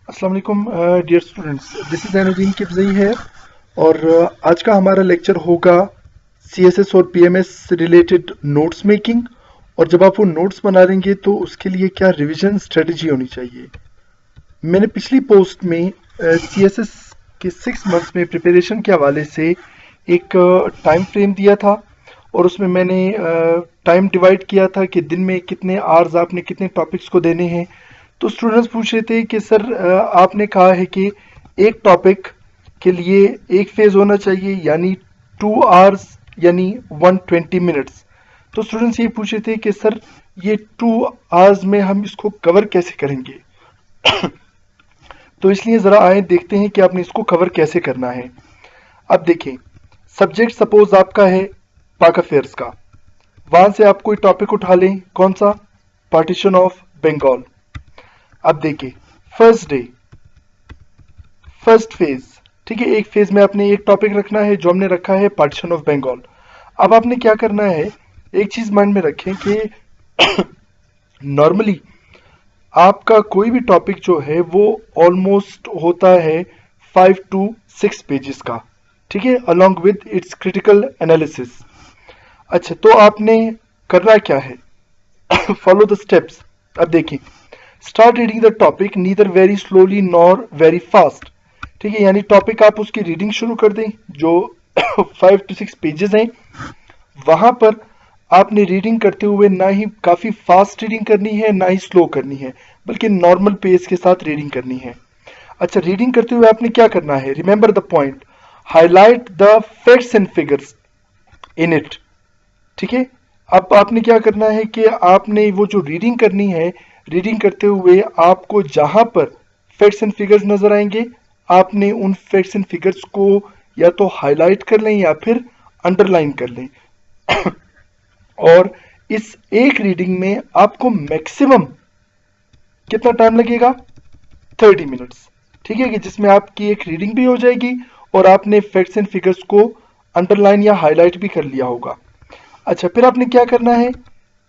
السلام علیکم dear students, دس از زینودین کبزئی ہے اور آج کا ہمارا لیکچر ہوگا سی ایس ایس اور پی ایم ایس سے ریلیٹڈ نوٹس میکنگ. اور جب آپ وہ نوٹس بنا رہیں گے تو اس کے لیے کیا ریویژن اسٹریٹجی ہونی چاہیے. میں نے پچھلی پوسٹ میں سی ایس ایس کے 6 منتھس میں پریپریشن کے حوالے سے ایک ٹائم فریم دیا تھا اور اس میں نے ٹائم ڈیوائڈ کیا تھا کہ دن میں کتنے آورز آپ نے کتنے ٹاپکس کو دینے ہیں. تو اسٹوڈنٹس پوچھ رہے تھے کہ سر آپ نے کہا ہے کہ ایک ٹاپک کے لیے ایک فیز ہونا چاہیے یعنی 2 آورز یعنی 120 منٹس. تو اسٹوڈنٹس یہ پوچھ رہے تھے کہ سر یہ 2 آورز میں ہم اس کو کور کیسے کریں گے. تو اس لیے ذرا آئیں دیکھتے ہیں کہ آپ نے اس کو کور کیسے کرنا ہے. اب دیکھیں، سبجیکٹ سپوز آپ کا ہے پاک افیئرس کا، وہاں سے آپ کوئی ٹاپک اٹھا لیں. کون سا؟ Partition of Bengal. اب دیکھیں، فرسٹ ڈے، فرسٹ فیز، ٹھیک ہے، ایک فیز میں آپ نے ایک ٹاپک رکھنا ہے جو ہم نے رکھا ہے پارٹیشن آف بنگال. اب آپ نے کیا کرنا ہے، ایک چیز مائنڈ میں رکھیں کہ نارملی آپ کا کوئی بھی ٹاپک جو ہے وہ آلموسٹ ہوتا ہے 5 to 6 پیجز کا، ٹھیک ہے، along with its critical analysis. اچھا، تو آپ نے کرنا کیا ہے، فالو دا اسٹیپس. اب دیکھیں، start reading the topic neither very slowly Noor very fast. ٹھیک ہے، یعنی ٹاپک آپ اس کی ریڈنگ شروع کر دیں جو 5 to 6 پیجز ہیں. وہاں پر آپ نے ریڈنگ کرتے ہوئے نہ ہی کافی فاسٹ ریڈنگ کرنی ہے نہ ہی سلو کرنی ہے، بلکہ نارمل پیس کے ساتھ ریڈنگ کرنی ہے. اچھا، ریڈنگ کرتے ہوئے آپ نے کیا کرنا ہے، remember the point, high light the facts and figures in it. ٹھیک ہے، اب آپ نے کیا کرنا ہے کہ آپ نے وہ جو ریڈنگ کرنی ہے، ریڈنگ کرتے ہوئے آپ کو جہاں پر فیکٹس اینڈ فگرز نظر آئیں گے آپ نے ان فیکٹس اینڈ فگرز کو یا تو ہائی لائٹ کر لیں یا پھر انڈر لائن کر لیں. اور اس ایک ریڈنگ میں آپ کو میکسیمم کتنا ٹائم لگے گا، 30 منٹس. ٹھیک ہے، کہ جس میں آپ کی ایک ریڈنگ بھی ہو جائے گی اور آپ نے فیکٹس اینڈ فگرز کو انڈر لائن یا ہائی لائٹ بھی کر لیا ہوگا. اچھا، پھر آپ نے کیا کرنا ہے،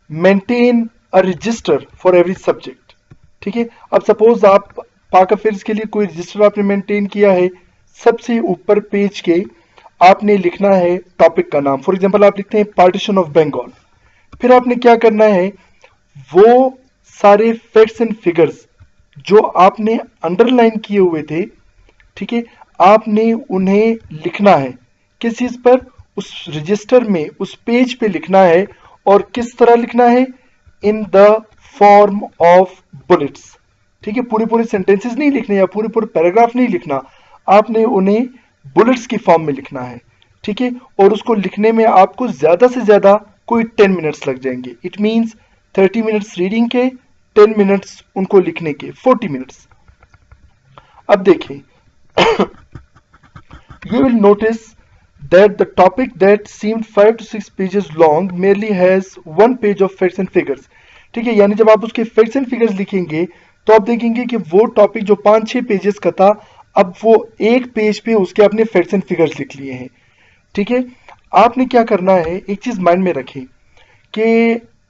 maintain a register for every subject. ٹھیک ہے، اب سپوز آپ پاک افیئرس کے لیے کوئی رجسٹر آپ نے مینٹین کیا ہے، سب سے اوپر پیج کے آپ نے لکھنا ہے ٹاپک کا نام. فار ایگزامپل آپ لکھتے ہیں پارٹیشن آف بنگال. پھر آپ نے کیا کرنا ہے، وہ سارے فیکٹس اینڈ فگرز جو آپ نے انڈر لائن کیے ہوئے تھے، ٹھیک ہے، آپ نے انہیں لکھنا ہے. کس چیز پر؟ اس رجسٹر میں، اس پیج پہ لکھنا ہے. اور کس طرح لکھنا ہے؟ ان دا فارم آف بلٹس. ٹھیک ہے، پورے سینٹینسز نہیں لکھنے یا پورے پیراگراف نہیں لکھنا، آپ نے انہیں بلٹس کی فارم میں لکھنا ہے. ٹھیک ہے، اور اس کو لکھنے میں آپ کو زیادہ سے زیادہ کوئی 10 منٹس لگ جائیں گے. اٹ مینس 30 منٹس ریڈنگ کے، 10 منٹس ان کو لکھنے کے، 40 منٹس. اب دیکھیں، you will notice that the topic that seemed 5 to 6 pages long merely has 1 page of facts and figures. ٹھیک ہے، یعنی جب آپ اس کے فیکٹس اینڈ فگرز لکھیں گے تو آپ دیکھیں گے کہ وہ ٹاپک جو 5-6 پیجز کا تھا اب وہ ایک پیج پہ اس کے اپنے فیکٹس اینڈ فگرز لکھ لیے ہیں. ٹھیک ہے، آپ نے کیا کرنا ہے، ایک چیز مائنڈ میں رکھیں کہ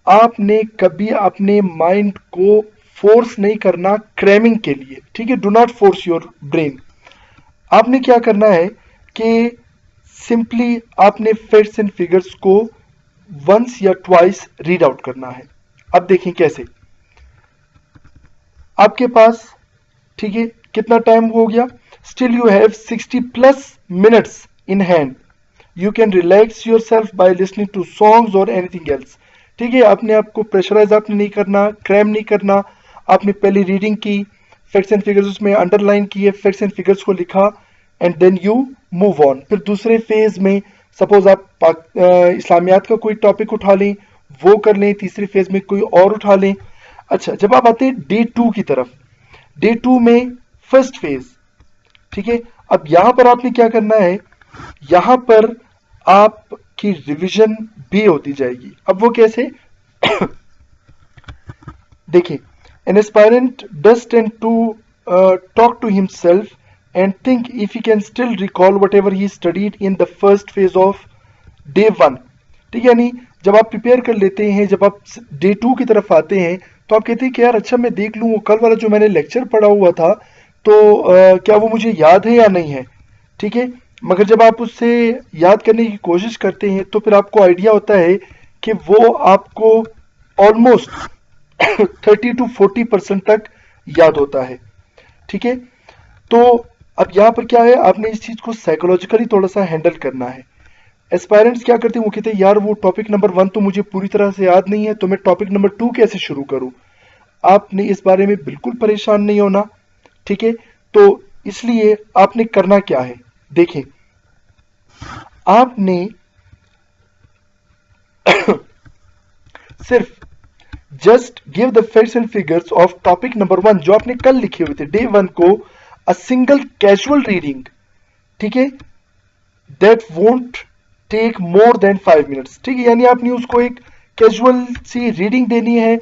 آپ نے کبھی اپنے مائنڈ کو فورس نہیں کرنا کریمنگ کے لیے. ٹھیک ہے، do not force your brain. آپ نے کیا کرنا ہے کہ سمپلی آپ نے فیکٹس اینڈ فگرز کو ونس یا ٹوائس ریڈ آؤٹ کرنا ہے. اب دیکھیں کیسے. آپ کے پاس، ٹھیک ہے، کتنا ٹائم ہو گیا، still you have 60+ minutes in hand. You can relax yourself by listening to songs اور اینی تھنگ ایلس. ٹھیک ہے، اپنے آپ کو پریشرائز آپ نے نہیں کرنا، کریم نہیں کرنا. آپ نے پہلی ریڈنگ کی، فیکٹس اینڈ فگرز اس میں انڈر لائن کیے، فیکٹس اینڈ فگرز کو لکھا، and then you move on. پھر دوسرے فیز میں سپوز آپ اسلامیات کا کوئی ٹاپک اٹھا لیں، وہ کر لیں. تیسرے فیز میں کوئی اور اٹھا لیں. اچھا، جب آپ آتے ہیں ڈے 2 کی طرف، ڈے 2 میں فرسٹ فیز. ٹھیک ہے، اب یہاں پر آپ نے کیا کرنا ہے، یہاں پر آپ کی ریویژن بھی ہوتی جائے گی. اب وہ کیسے، دیکھیں، an aspirant does tend to talk to himself and think if he can still recall whatever he studied in the first phase of day 1. ٹھیک ہے، یعنی جب آپ پریپیئر کر لیتے ہیں، جب آپ ڈے 2 کی طرف آتے ہیں تو آپ کہتے ہیں کہ یار اچھا میں دیکھ لوں وہ کل والا جو میں نے لیکچر پڑھا ہوا تھا تو کیا وہ مجھے یاد ہے یا نہیں ہے، ٹھیک ہے. مگر جب آپ اس سے یاد کرنے کی کوشش کرتے ہیں تو پھر آپ کو آئیڈیا ہوتا ہے کہ وہ آپ کو آلموسٹ 30 to 40% تک یاد ہوتا ہے، ٹھیک ہے. تو اب یہاں پر کیا ہے، آپ نے اس چیز کو سائیکولوجیکلی تھوڑا سا ہینڈل کرنا ہے. ایسپائرنٹس کیا کرتے ہیں، وہ کہتے ہیں یار وہ ٹاپک نمبر 1 تو مجھے پوری طرح سے یاد نہیں ہے، تو میں ٹاپک نمبر 2 کیسے شروع کروں. آپ نے اس بارے میں بالکل پریشان نہیں ہونا، ٹھیک ہے. تو اس لیے آپ نے کرنا کیا ہے، دیکھیں آپ نے صرف just give the facts and figures of topic number 1 جو آپ نے کل لکھے ہوئے تھے ڈے 1 کو a single casual reading، ٹھیک ہے، that won't take more than 5 minutes، ٹھیک ہے. یعنی آپ نے اس کو ایک کیجول سی ریڈنگ دینی ہے،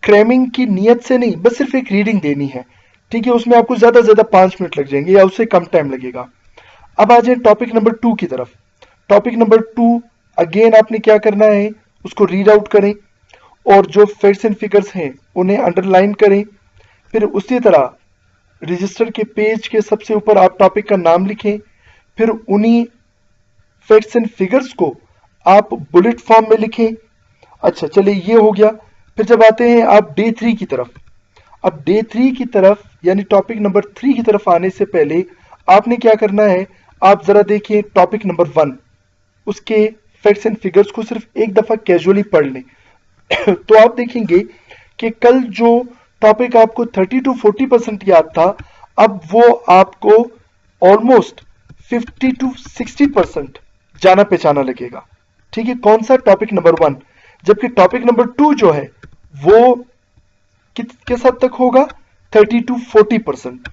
کریمنگ کی نیت سے نہیں، بس صرف ایک ریڈنگ دینی ہے، ٹھیک ہے. اس میں آپ کو زیادہ سے زیادہ 5 منٹ لگ جائیں گے یا اس سے کم ٹائم لگے گا. اب آ جائیں ٹاپک نمبر 2 کی طرف. ٹاپک نمبر 2 اگین آپ نے کیا کرنا ہے، اس کو ریڈ آؤٹ کریں اور جو فیکٹس اینڈ فگرس ہیں انہیں انڈر لائن کریں. پھر اسی طرح رجسٹر کے پیج کے سب سے اوپر آپ ٹاپک کا نام لکھیں. پھر انہی فیکٹس اینڈ فگرس کو آپ بلٹ فارم میں لکھیں. اچھا چلے یہ ہو گیا. پھر جب آتے ہیں آپ ڈے 3 کی طرف. اب ڈے 3 کی طرف یعنی ٹاپک نمبر 3 کی طرف آنے سے پہلے آپ نے کیا کرنا ہے، آپ ذرا دیکھیں ٹاپک نمبر 1 اس کے فیکٹس اینڈ فگرس کو صرف ایک دفعہ کیجولی پڑھ لیں. تو آپ دیکھیں گے کہ کل جو ٹاپک آپ کو 30 to 40% یاد تھا، اب وہ آپ کو آلموسٹ 50 to 60% جانا پہچانا لگے گا، ٹھیک ہے. کون سا، ٹاپک نمبر 1. جبکہ ٹاپک نمبر 2 جو ہے وہ کس حد تک ہوگا، 30 to 40%.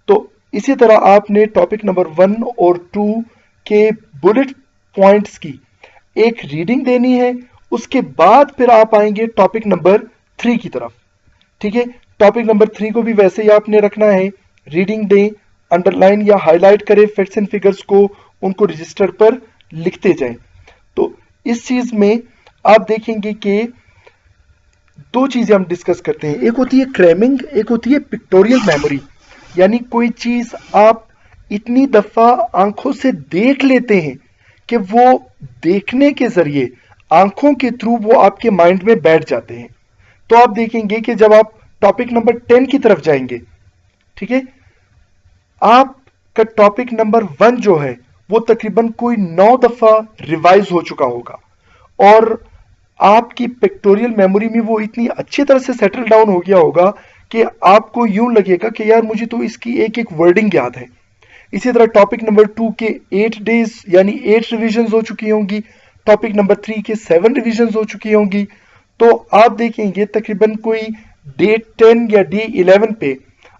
تو اسی طرح آپ نے ٹاپک نمبر 1 اور 2 کے بلٹ پوائنٹس کی ایک ریڈنگ دینی ہے. اس کے بعد پھر آپ آئیں گے ٹاپک نمبر 3 کی طرف، ٹھیک ہے. ٹاپک نمبر 3 کو بھی ویسے ہی آپ نے رکھنا ہے، ریڈنگ دیں، انڈر لائن یا ہائی لائٹ کریں فیکٹس اینڈ فگرس کو، ان کو رجسٹر پر لکھتے جائیں. تو اس چیز میں آپ دیکھیں گے کہ 2 چیزیں ہم ڈسکس کرتے ہیں، ایک ہوتی ہے کریمنگ، ایک ہوتی ہے پکٹوریل میموری. یعنی کوئی چیز آپ اتنی دفعہ آنکھوں سے دیکھ لیتے ہیں کہ وہ دیکھنے کے ذریعے آنکھوں کے تھرو وہ آپ کے مائنڈ میں بیٹھ جاتے ہیں. تو آپ دیکھیں گے کہ جب آپ ٹاپک نمبر 10 کی طرف جائیں گے، ٹھیک ہے، آپ کا ٹاپک نمبر 1 جو ہے وہ تقریباً کوئی 9 دفعہ ریوائز ہو چکا ہوگا، اور آپ کی پکٹوریل میموری میں وہ اتنی اچھی طرح سے سیٹل ڈاؤن ہو گیا ہوگا کہ آپ کو یوں لگے گا کہ یار مجھے تو اس کی ایک ایک ورڈنگ یاد ہے. اسی طرح ٹاپک نمبر 2 کے 8 ڈیز یعنی 8 ریویژنز ہو چکی ہوں گی، ٹاپک نمبر 3 کے 7 ریویژنز ہو چکی ہوں گی. تو آپ دیکھیں گے تقریباً کوئی ڈے 10 یا ڈے 11 پہ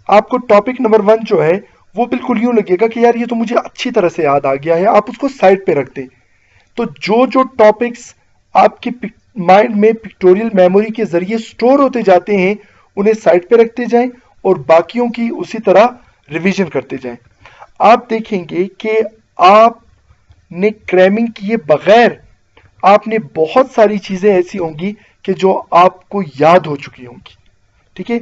آپ کو ٹاپک نمبر 1 جو ہے وہ بالکل یوں لگے گا کہ یار یہ تو مجھے اچھی طرح سے یاد آ گیا ہے. آپ اس کو سائڈ پہ رکھ دیں. تو جو ٹاپکس آپ کے مائنڈ میں پکٹوریل میموری کے ذریعے سٹور ہوتے جاتے ہیں انہیں سائڈ پہ رکھتے جائیں اور باقیوں کی اسی طرح ریویژن کرتے جائیں. آپ دیکھیں گے کہ آپ نے کریمنگ کیے بغیر آپ نے بہت ساری چیزیں ایسی ہوں گی کہ جو آپ کو یاد ہو چکی ہوں گی، ٹھیک ہے.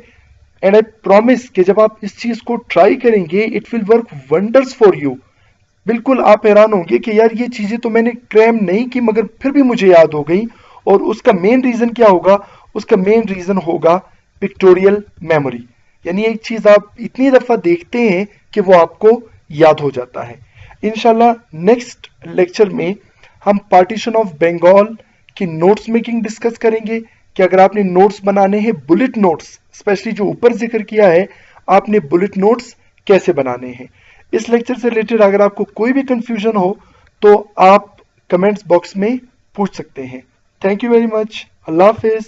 اینڈ آئی پرومس کہ جب آپ اس چیز کو ٹرائی کریں گے it will work wonders for you. بالکل آپ حیران ہوں گے کہ یار یہ چیزیں تو میں نے کریم نہیں کی مگر پھر بھی مجھے یاد ہو گئی. اور اس کا مین ریزن کیا ہوگا، اس کا مین ریزن ہوگا پکٹوریل میموری. یعنی ایک چیز آپ اتنی دفعہ دیکھتے ہیں کہ وہ آپ کو یاد ہو جاتا ہے. انشاءاللہ نیکسٹ لیکچر میں ہم پارٹیشن آف بنگال کی نوٹس میکنگ ڈسکس کریں گے کہ اگر آپ نے نوٹس بنانے ہیں بلٹ نوٹس، اسپیشلی جو اوپر ذکر کیا ہے آپ نے بلٹ نوٹس کیسے بنانے ہیں. اس لیکچر سے ریلیٹڈ اگر آپ کو کوئی بھی کنفیوژن ہو تو آپ کمنٹس باکس میں پوچھ سکتے ہیں. Thank you very much. اللہ حافظ.